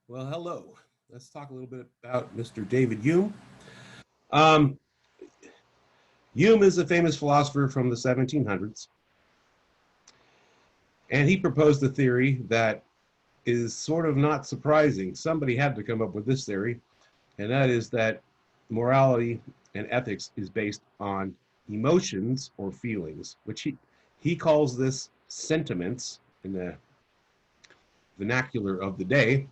Well, hello. Let's talk a little bit about Mr. David Hume. Um, Hume is a famous philosopher from the 1700s, and he proposed a theory that is sort of not surprising. Somebody had to come up with this theory, and that is that morality and ethics is based on emotions or feelings, which he calls this sentiments in the vernacular of the day.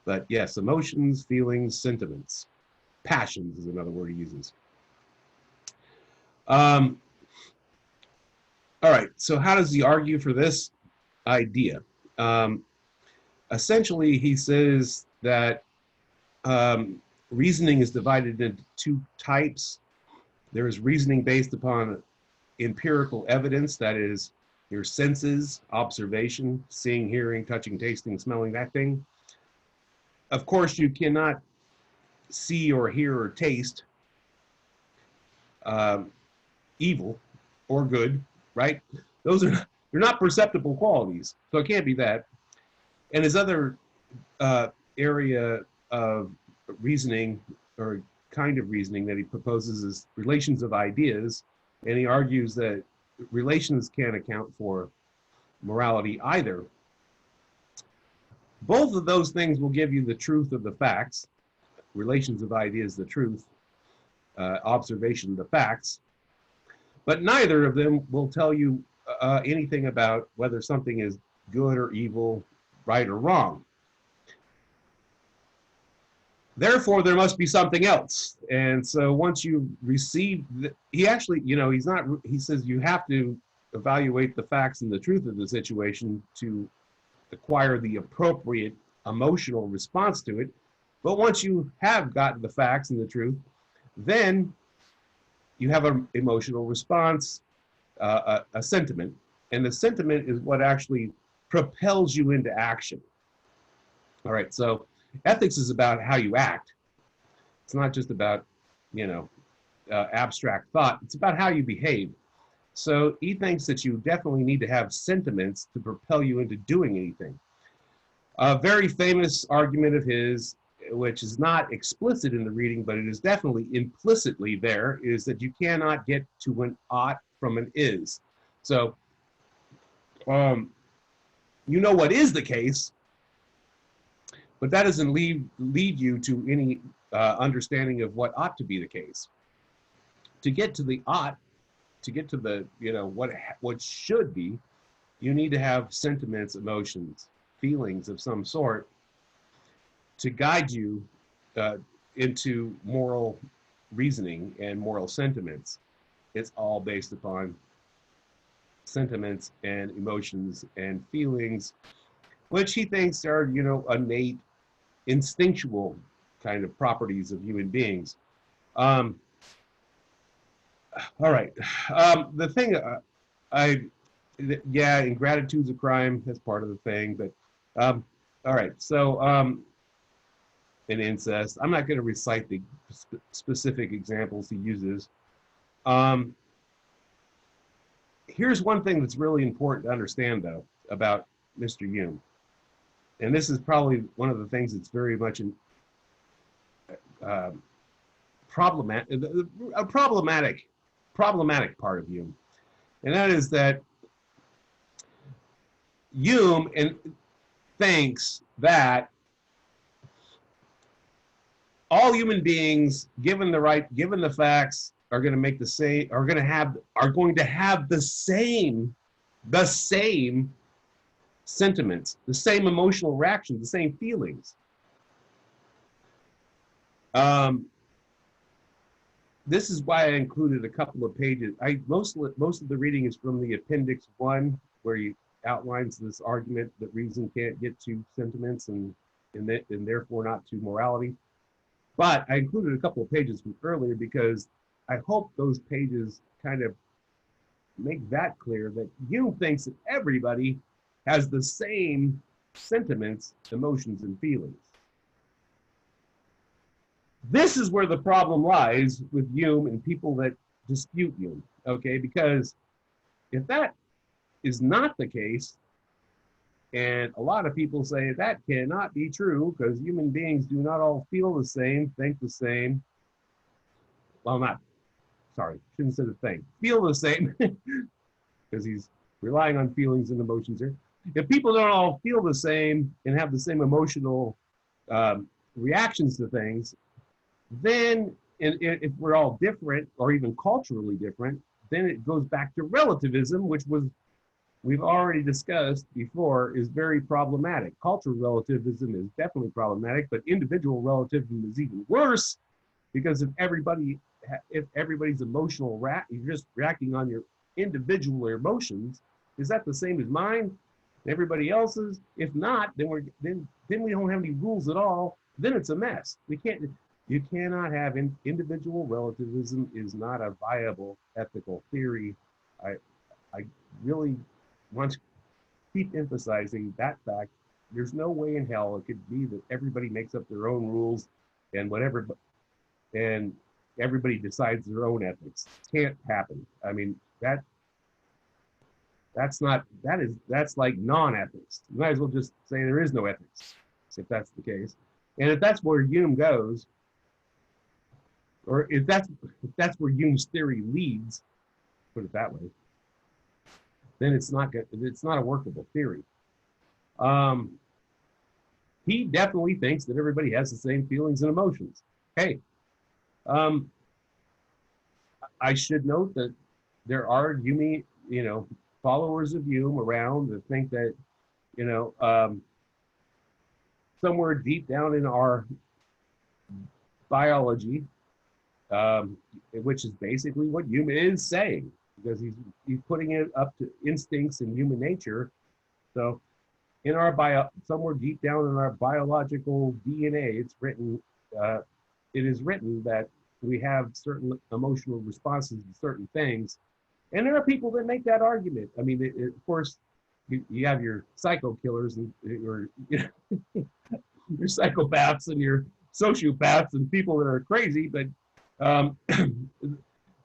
But yes, emotions, feelings, sentiments. Passions is another word he uses. Um, all right, so how does he argue for this idea? Um, Essentially, he says that reasoning is divided into two types. There is reasoning based upon empirical evidence, that is, your senses, observation, seeing, hearing, touching, tasting, smelling, that thing. Of course, you cannot see or hear or taste um, evil or good, right? Those are they're not perceptible qualities, so it can't be that. And his other area of reasoning or kind of reasoning that he proposes is relations of ideas, and he argues that relations can't account for morality either. Both of those things will give you the truth of the facts. Relations of ideas, the truth. Observation, the facts. But neither of them will tell you anything about whether something is good or evil, right or wrong. Therefore, there must be something else. And so once you receive, he actually, he says you have to evaluate the facts and the truth of the situation to acquire the appropriate emotional response to it. But once you have gotten the facts and the truth, then you have an emotional response, a sentiment. And the sentiment is what actually propels you into action. All right, so ethics is about how you act. It's not just about, abstract thought. It's about how you behave. So he thinks that you definitely need to have sentiments to propel you into doing anything. A very famous argument of his, which is not explicit in the reading, but it is definitely implicitly there, is that you cannot get to an ought from an is. So, you know what is the case, but that doesn't lead you to any understanding of what ought to be the case. To get to the ought, to get to the, what should be, you need to have sentiments, emotions, feelings of some sort to guide you into moral reasoning and moral sentiments. It's all based upon sentiments and emotions and feelings, which he thinks are, innate, instinctual kind of properties of human beings. All right. The thing, ingratitude's a crime. That's part of the thing. But all right. So in incest, I'm not going to recite the specific examples he uses. Here's one thing that's really important to understand, though, about Mr. Hume. And this is probably one of the things that's very much problematic part of Hume. And that is that Hume thinks that all human beings, given the facts, are going to make the same, are going to have the same sentiments, the same emotional reactions, the same feelings. This is why I included a couple of pages. Most of the reading is from the Appendix 1, where he outlines this argument that reason can't get to sentiments and therefore not to morality. But I included a couple of pages from earlier because I hope those pages kind of make that clear, that Hume thinks that everybody has the same sentiments, emotions, and feelings. This is where the problem lies with Hume and people that dispute Hume, okay? Because if that is not the case, And a lot of people say that cannot be true because human beings do not all feel the same, think the same. Well, not, sorry, shouldn't say the thing. Feel the same, because he's relying on feelings and emotions here. If people don't all feel the same and have the same emotional reactions to things, then if we're all different or even culturally different, then it goes back to relativism, which was we've already discussed before is very problematic. Cultural relativism is definitely problematic, but individual relativism is even worse because if everybody's emotional you're just reacting on your individual emotions. Is that the same as mine? Everybody else's? If not, then we don't have any rules at all. Then it's a mess. You cannot have individual relativism is not a viable ethical theory. I really want to keep emphasizing that fact. There's no way in hell it could be that everybody makes up their own rules and whatever, and everybody decides their own ethics. Can't happen. I mean, that's like non-ethics. You might as well just say there is no ethics, if that's the case. And if that's where Hume goes, or if that's where Hume's theory leads, put it that way, then it's not a workable theory. He definitely thinks that everybody has the same feelings and emotions. Hey, I should note that there are followers of Hume around that think that, somewhere deep down in our biology, which is basically what Hume is saying, because he's putting it up to instincts in human nature. So in our somewhere deep down in our biological DNA, it is written that we have certain emotional responses to certain things. And there are people that make that argument. I mean, of course, you have your psycho killers and your psychopaths and your sociopaths and people that are crazy, but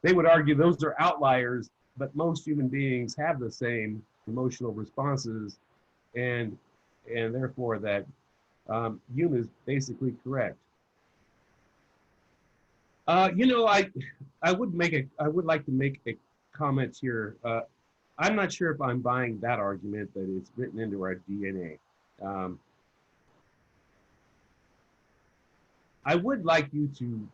they would argue those are outliers, but most human beings have the same emotional responses, and therefore that Hume is basically correct. I would like to make a comment here. I'm not sure if I'm buying that argument that it's written into our DNA. I would like you to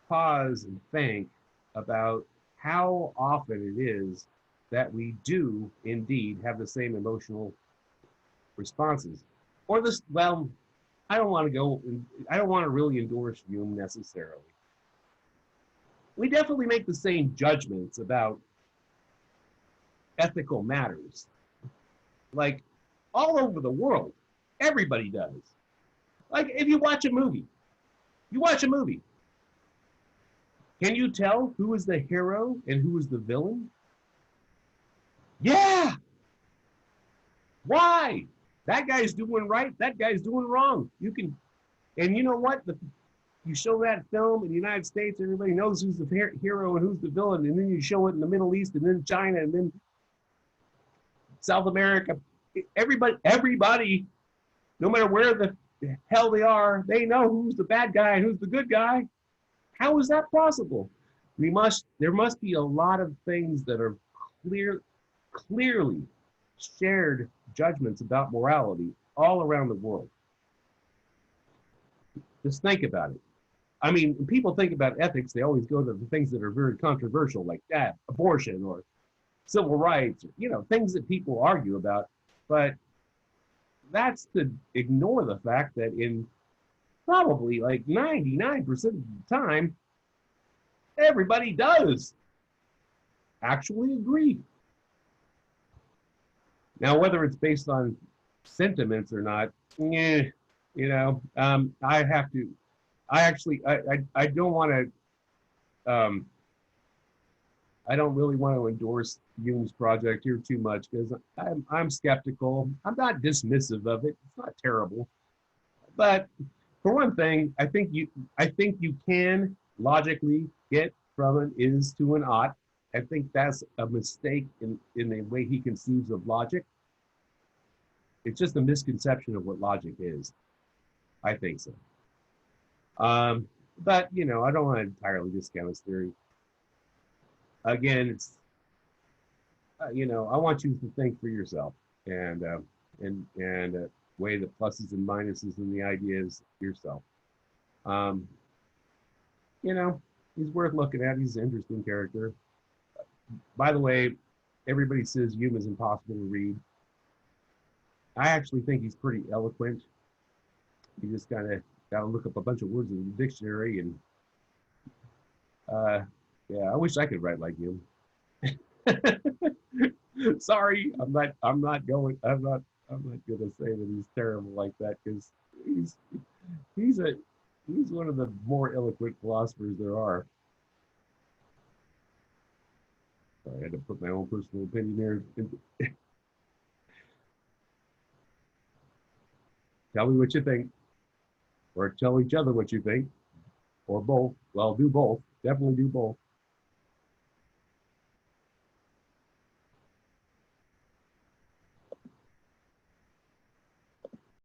pause and think about how often it is that we do indeed have the same emotional responses. Or this, well, I don't want to really endorse Hume necessarily. We definitely make the same judgments about ethical matters. Like all over the world, everybody does. Like if you watch a movie, can you tell who is the hero and who is the villain? Yeah. Why? That guy's doing right, that guy's doing wrong. And you know what? You show that film in the United States, everybody knows who's the hero and who's the villain, and then you show it in the Middle East, and then China, and then South America. Everybody, no matter where the hell they are, they know who's the bad guy and who's the good guy. How is that possible? There must be a lot of things that are clearly shared judgments about morality all around the world. Just think about it. I mean, when people think about ethics, they always go to the things that are very controversial, like that, abortion or civil rights, things that people argue about. But that's to ignore the fact that in probably like 99% of the time, everybody does actually agree. Now, whether it's based on sentiments or not, I don't want to, I don't really want to endorse Hume's project here too much because I'm skeptical. I'm not dismissive of it. It's not terrible. But for one thing, I think you can logically get from an is to an ought. I think that's a mistake in the way he conceives of logic. It's just a misconception of what logic is. I think so. But you know, I don't want to entirely discount his theory. Again, it's you know, I want you to think for yourself and weigh the pluses and minuses and the ideas yourself. Um, you know, he's worth looking at. He's an interesting character. By the way, everybody says Hume is impossible to read. I actually think he's pretty eloquent. You just kind of got to look up a bunch of words in the dictionary, and uh, yeah, I wish I could write like Hume. Sorry, I'm not gonna say that he's terrible like that because he's he's a he's one of the more eloquent philosophers there are. So I had to put my own personal opinion there. Tell me what you think, or tell each other what you think, or both. Well, do both. Definitely do both.